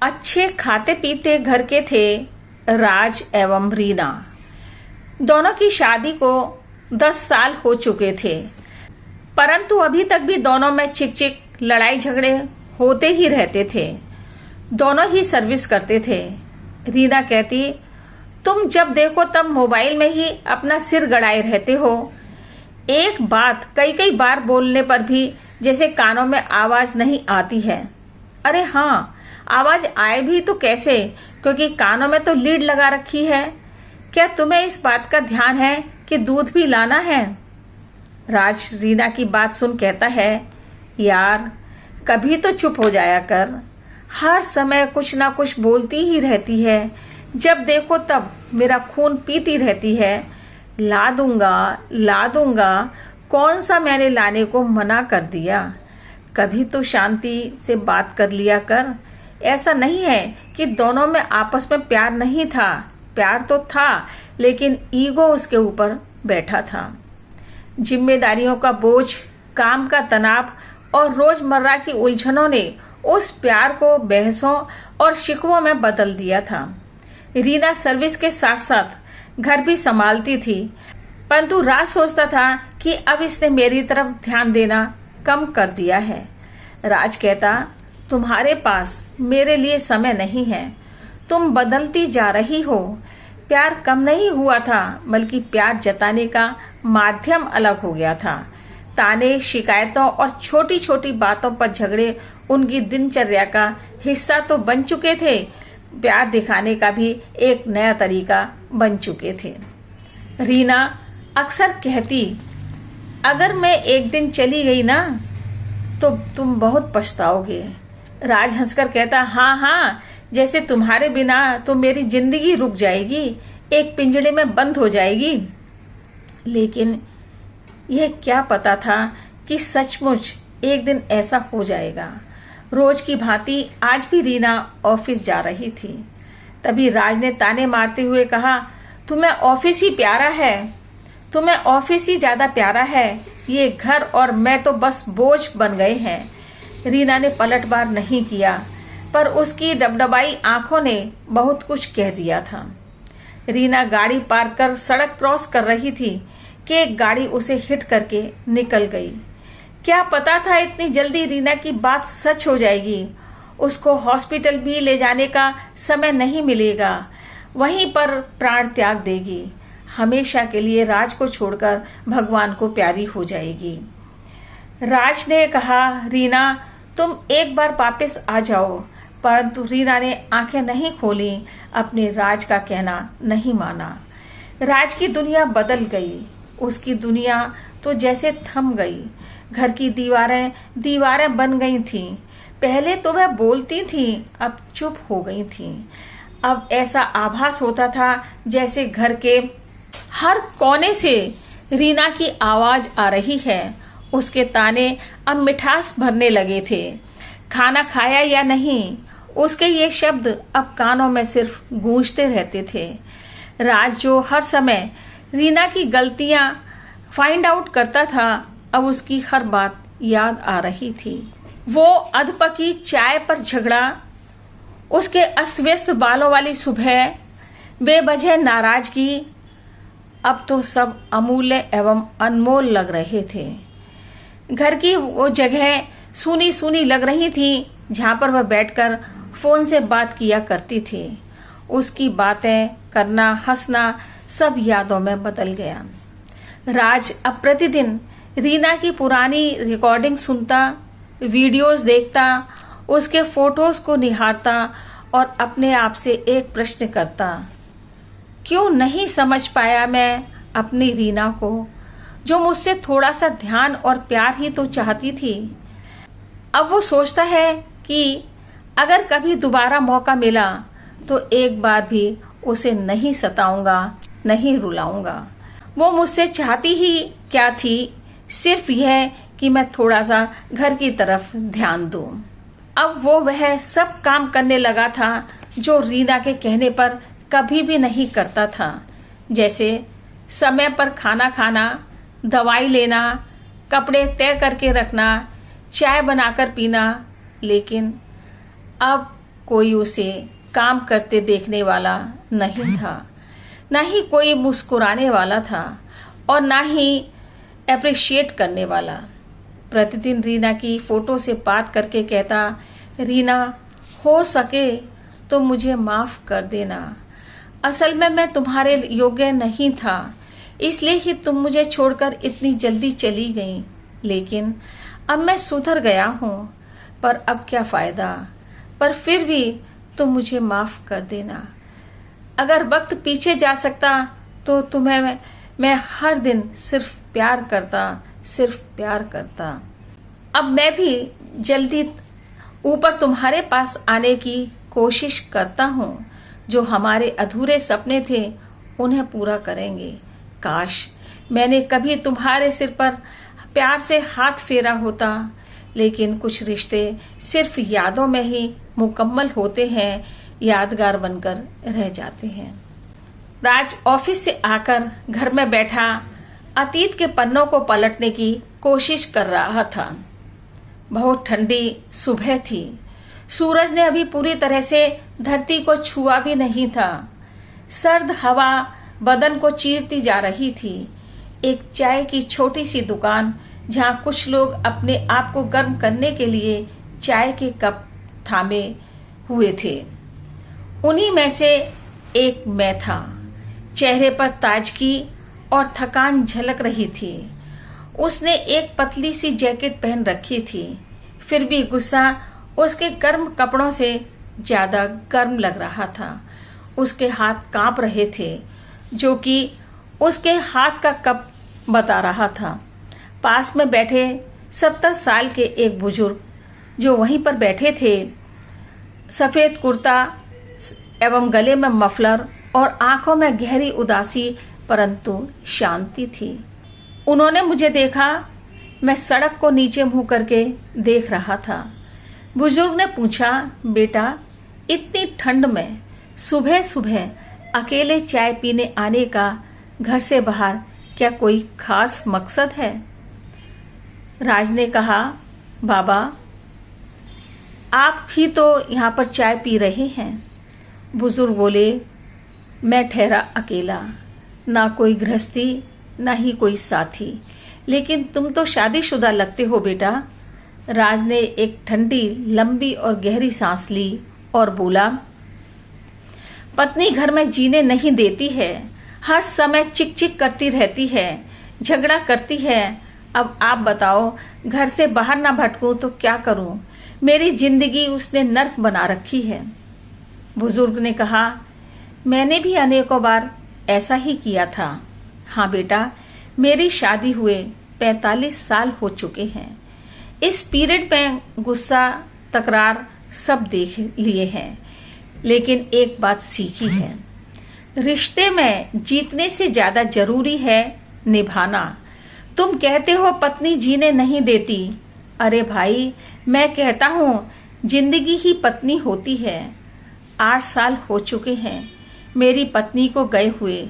अच्छे खाते पीते घर के थे राज एवं रीना। दोनों की शादी को 10 साल हो चुके थे, परंतु अभी तक भी दोनों में चिक चिक लड़ाई झगड़े होते ही रहते थे। दोनों ही सर्विस करते थे। रीना कहती, तुम जब देखो तब मोबाइल में ही अपना सिर गड़ाए रहते हो। एक बात कई कई बार बोलने पर भी जैसे कानों में आवाज नहीं आती है। अरे हाँ, आवाज आए भी तो कैसे, क्योंकि कानों में तो लीड लगा रखी है। क्या तुम्हें इस बात का ध्यान है कि दूध भी लाना है? राज रीना की बात सुन कहता है, यार कभी तो चुप हो जाया कर, हर समय कुछ ना कुछ बोलती ही रहती है। जब देखो तब मेरा खून पीती रहती है। ला दूंगा, कौन सा मैंने लाने को मना कर दिया? कभी तो शांति से बात कर लिया कर। ऐसा नहीं है कि दोनों में आपस में प्यार नहीं था, प्यार तो था, लेकिन ईगो उसके ऊपर बैठा था। जिम्मेदारियों का बोझ, काम का तनाव और रोजमर्रा की उलझनों ने उस प्यार को बहसों और शिकवों में बदल दिया था। रीना सर्विस के साथ साथ घर भी संभालती थी, परंतु राज सोचता था कि अब इसने मेरी तरफ ध्यान देना कम कर दिया है। राज कहता, तुम्हारे पास मेरे लिए समय नहीं है, तुम बदलती जा रही हो। प्यार कम नहीं हुआ था, बल्कि प्यार जताने का माध्यम अलग हो गया था। ताने, शिकायतों और छोटी छोटी बातों पर झगड़े उनकी दिनचर्या का हिस्सा तो बन चुके थे, प्यार दिखाने का भी एक नया तरीका बन चुके थे। रीना अक्सर कहती, अगर मैं एक दिन चली गई ना तो तुम बहुत पछताओगे। राज हंसकर कहता, हाँ, जैसे तुम्हारे बिना तो मेरी जिंदगी रुक जाएगी, एक पिंजड़े में बंद हो जाएगी। लेकिन यह क्या पता था कि सचमुच एक दिन ऐसा हो जाएगा। रोज की भांति आज भी रीना ऑफिस जा रही थी। तभी राज ने ताने मारते हुए कहा, तुम्हें ऑफिस ही प्यारा है, तुम्हें ऑफिस ही ज्यादा प्यारा है, ये घर और मैं तो बस बोझ बन गए हैं। रीना ने पलटवार नहीं किया, पर उसकी डबडबाई आंखों ने बहुत कुछ कह दिया था। रीना गाड़ी पार्क कर सड़क क्रॉस कर रही थी कि एक गाड़ी उसे हिट करके निकल गई। क्या पता था इतनी जल्दी रीना की बात सच हो जाएगी। उसको हॉस्पिटल भी ले जाने का समय नहीं मिलेगा, वहीं पर प्राण त्याग देगी। हमेशा के लिए राज को छोड़कर भगवान को प्यारी हो जाएगी। राज ने कहा, रीना तुम एक बार वापस आ जाओ, परंतु रीना ने आंखें नहीं खोली, अपने राज का कहना नहीं माना। राज की दुनिया बदल गई, उसकी दुनिया तो जैसे थम गई। घर की दीवारें बन गई थीं। पहले तो वह बोलती थी, अब चुप हो गई थी। अब ऐसा आभास होता था जैसे घर के हर कोने से रीना की आवाज आ रही है। उसके ताने अब मिठास भरने लगे थे। खाना खाया या नहीं, उसके ये शब्द अब कानों में सिर्फ गूंजते रहते थे। राज जो हर समय रीना की गलतियां फाइंड आउट करता था, अब उसकी हर बात याद आ रही थी। वो अधपकी चाय पर झगड़ा, उसके अस्त-व्यस्त बालों वाली सुबह, बेवजह नाराजगी, अब तो सब अमूल्य एवं अनमोल लग रहे थे। घर की वो जगह सूनी सूनी लग रही थी जहां पर वह बैठकर फोन से बात किया करती थी। उसकी बातें करना, हंसना सब यादों में बदल गया। राज अब प्रतिदिन रीना की पुरानी रिकॉर्डिंग सुनता, वीडियोस देखता, उसके फोटोज को निहारता और अपने आप से एक प्रश्न करता, क्यों नहीं समझ पाया मैं अपनी रीना को, जो मुझसे थोड़ा सा ध्यान और प्यार ही तो चाहती थी। अब वो सोचता है कि अगर कभी दोबारा मौका मिला तो एक बार भी उसे नहीं सताऊंगा, नहीं रुलाऊंगा। वो मुझसे चाहती ही क्या थी, सिर्फ यह कि मैं थोड़ा सा घर की तरफ ध्यान दूं। अब वो वह सब काम करने लगा था जो रीना के कहने पर कभी भी नहीं करता था, जैसे समय पर खाना खाना, दवाई लेना, कपड़े तय करके रखना, चाय बनाकर पीना। लेकिन अब कोई उसे काम करते देखने वाला नहीं था, ना ही कोई मुस्कुराने वाला था और ना ही अप्रिशिएट करने वाला। प्रतिदिन रीना की फोटो से बात करके कहता, रीना हो सके तो मुझे माफ कर देना। असल में मैं तुम्हारे योग्य नहीं था, इसलिए ही तुम मुझे छोड़कर इतनी जल्दी चली गई। लेकिन अब मैं सुधर गया हूँ, पर अब क्या फायदा। पर फिर भी तुम मुझे माफ कर देना। अगर वक्त पीछे जा सकता तो तुम्हें मैं हर दिन सिर्फ प्यार करता, सिर्फ प्यार करता। अब मैं भी जल्दी ऊपर तुम्हारे पास आने की कोशिश करता हूँ। जो हमारे अधूरे सपने थे उन्हें पूरा करेंगे। काश मैंने कभी तुम्हारे सिर पर प्यार से हाथ फेरा होता। लेकिन कुछ रिश्ते सिर्फ यादों में ही मुकम्मल होते हैं, यादगार बनकर रह जाते हैं। राज ऑफिस से आकर घर में बैठा अतीत के पन्नों को पलटने की कोशिश कर रहा था। बहुत ठंडी सुबह थी। सूरज ने अभी पूरी तरह से धरती को छुआ भी नहीं था। सर्द हवा बदन को चीरती जा रही थी। एक चाय की छोटी सी दुकान, जहां कुछ लोग अपने आप को गर्म करने के लिए चाय के कप थामे हुए थे, उन्हीं में से एक मैं था। चेहरे पर ताजगी और थकान झलक रही थी। उसने एक पतली सी जैकेट पहन रखी थी, फिर भी गुस्सा उसके गर्म कपड़ों से ज्यादा गर्म लग रहा था। उसके हाथ कांप रहे थे, जो कि उसके हाथ का कप बता रहा था। पास में बैठे 70 साल के एक बुजुर्ग जो वहीं पर बैठे थे, सफेद कुर्ता एवं गले में मफलर और आंखों में गहरी उदासी परंतु शांति थी। उन्होंने मुझे देखा। मैं सड़क को नीचे मुंह करके देख रहा था। बुजुर्ग ने पूछा, बेटा इतनी ठंड में सुबह सुबह अकेले चाय पीने आने का घर से बाहर क्या कोई खास मकसद है? राज ने कहा, बाबा आप ही तो यहाँ पर चाय पी रहे हैं। बुजुर्ग बोले, मैं ठहरा अकेला, ना कोई गृहस्थी ना ही कोई साथी। लेकिन तुम तो शादीशुदा लगते हो बेटा। राज ने एक ठंडी लंबी और गहरी सांस ली और बोला, पत्नी घर में जीने नहीं देती है, हर समय चिक चिक करती रहती है, झगड़ा करती है। अब आप बताओ, घर से बाहर ना भटकूं तो क्या करूं? मेरी जिंदगी उसने नर्क बना रखी है। बुजुर्ग ने कहा, मैंने भी अनेकों बार ऐसा ही किया था। हाँ बेटा, मेरी शादी हुए 45 साल हो चुके हैं। इस पीरियड में गुस्सा, तकरार सब देख लिए हैं, लेकिन एक बात सीखी है, रिश्ते में जीतने से ज्यादा जरूरी है निभाना। तुम कहते हो पत्नी जीने नहीं देती। अरे भाई, मैं कहता हूँ जिंदगी ही पत्नी होती है। 8 साल हो चुके हैं मेरी पत्नी को गए हुए।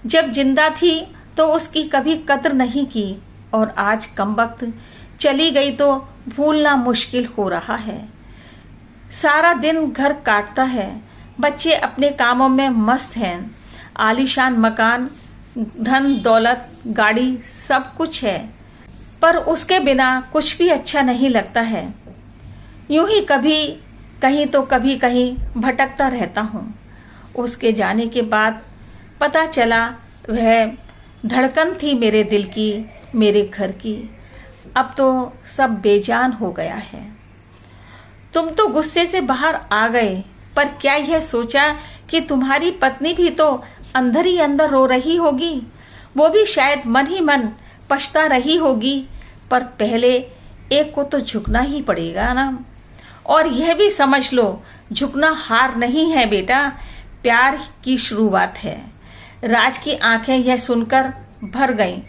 जब जिंदा थी तो उसकी कभी कद्र नहीं की, और आज कमबख्त चली गई तो भूलना मुश्किल हो रहा है। सारा दिन घर काटता है, बच्चे अपने कामों में मस्त हैं, आलीशान मकान, धन दौलत, गाड़ी सब कुछ है, पर उसके बिना कुछ भी अच्छा नहीं लगता है। यूं ही कभी कहीं तो कभी कहीं भटकता रहता हूँ। उसके जाने के बाद पता चला वह धड़कन थी मेरे दिल की, मेरे घर की। अब तो सब बेजान हो गया है। तुम तो गुस्से से बाहर आ गए, पर क्या यह सोचा कि तुम्हारी पत्नी भी तो अंदर ही अंदर रो रही होगी? वो भी शायद मन ही मन पछता रही होगी। पर पहले एक को तो झुकना ही पड़ेगा ना। और यह भी समझ लो, झुकना हार नहीं है बेटा, प्यार की शुरुआत है। राज की आंखें यह सुनकर भर गईं,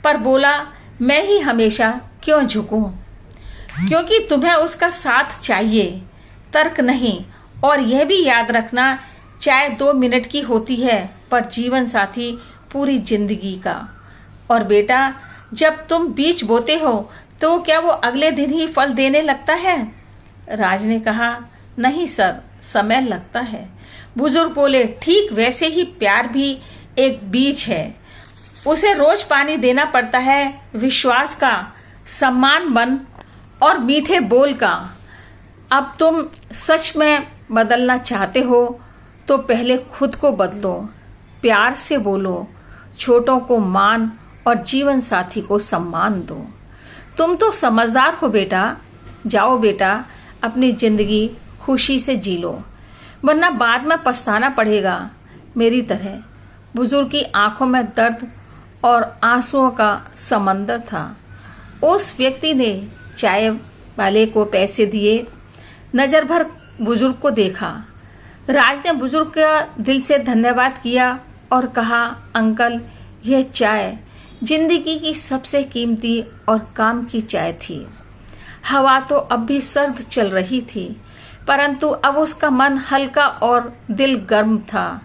पर बोला, मैं ही हमेशा क्यों झुकूं? क्योंकि तुम्हें उसका साथ चाहिए, तर्क नहीं। और यह भी याद रखना, चाहे 2 मिनट की होती है, पर जीवन साथी पूरी जिंदगी का। और बेटा, जब तुम बीज बोते हो तो क्या वो अगले दिन ही फल देने लगता है? राज ने कहा, नहीं सर, समय लगता है। बुजुर्ग बोले, ठीक वैसे ही प्यार भी एक बीज है, उसे रोज पानी देना पड़ता है, विश्वास का, सम्मान मन और मीठे बोल का। अब तुम सच में बदलना चाहते हो तो पहले खुद को बदलो, प्यार से बोलो, छोटों को मान और जीवन साथी को सम्मान दो। तुम तो समझदार हो बेटा, जाओ बेटा अपनी जिंदगी खुशी से जी लो, वरना बाद में पछताना पड़ेगा मेरी तरह। बुजुर्ग की आंखों में दर्द और आंसुओं का समंदर था। उस व्यक्ति ने चाय वाले को पैसे दिए, नजर भर बुजुर्ग को देखा। राज ने बुजुर्ग का दिल से धन्यवाद किया और कहा, अंकल, यह चाय जिंदगी की सबसे कीमती और काम की चाय थी। हवा तो अब भी सर्द चल रही थी, परंतु अब उसका मन हल्का और दिल गर्म था।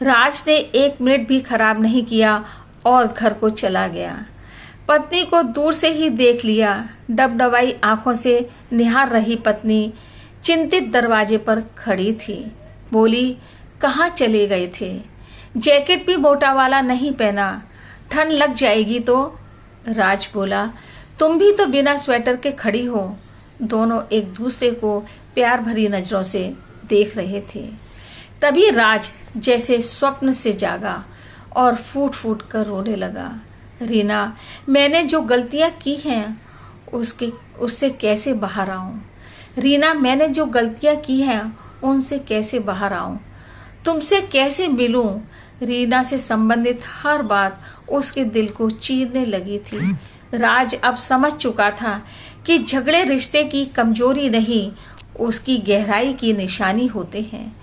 राज ने 1 मिनट भी खराब नहीं किया और घर को चला गया। पत्नी को दूर से ही देख लिया। डबडबाई आंखों से निहार रही पत्नी चिंतित दरवाजे पर खड़ी थी। बोली, कहाँ चले गए थे? जैकेट भी मोटा वाला नहीं पहना, ठंड लग जाएगी तो। राज बोला, तुम भी तो बिना स्वेटर के खड़ी हो। दोनों एक दूसरे को प्यार भरी नजरों से देख रहे थे। तभी राज जैसे स्वप्न से जागा और फूट फूट कर रोने लगा। रीना, मैंने जो गलतियां की हैं उससे कैसे बाहर आऊं? रीना, मैंने जो गलतियां की हैं उनसे कैसे बाहर आऊं? तुमसे कैसे मिलूं? रीना से संबंधित हर बात उसके दिल को चीरने लगी थी। राज अब समझ चुका था कि झगड़े रिश्ते की कमजोरी नहीं, उसकी गहराई की निशानी होते हैं।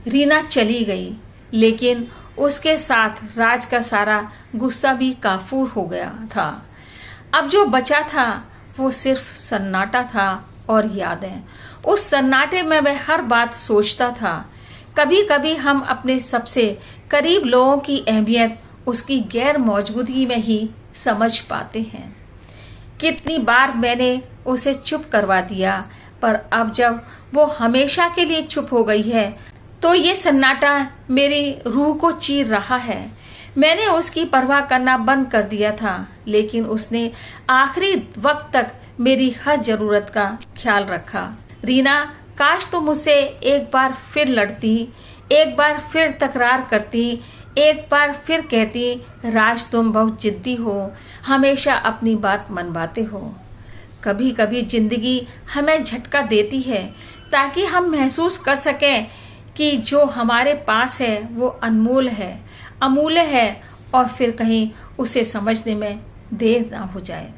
रीना चली गई, लेकिन उसके साथ राज का सारा गुस्सा भी काफूर हो गया था। अब जो बचा था वो सिर्फ सन्नाटा था और यादें। उस सन्नाटे में वह हर बात सोचता था। कभी कभी हम अपने सबसे करीब लोगों की अहमियत उसकी गैर मौजूदगी में ही समझ पाते हैं। कितनी बार मैंने उसे चुप करवा दिया, पर अब जब वो हमेशा के लिए चुप हो गई है तो ये सन्नाटा मेरी रूह को चीर रहा है। मैंने उसकी परवाह करना बंद कर दिया था, लेकिन उसने आखिरी वक्त तक मेरी हर जरूरत का ख्याल रखा। रीना, काश तुम मुझसे एक बार फिर लड़ती, एक बार फिर तकरार करती, एक बार फिर कहती, राज तुम बहुत जिद्दी हो, हमेशा अपनी बात मनवाते हो। कभी कभी जिंदगी हमें झटका देती है ताकि हम महसूस कर सकें कि जो हमारे पास है वो अनमोल है, अमूल्य है, और फिर कहीं उसे समझने में देर ना हो जाए।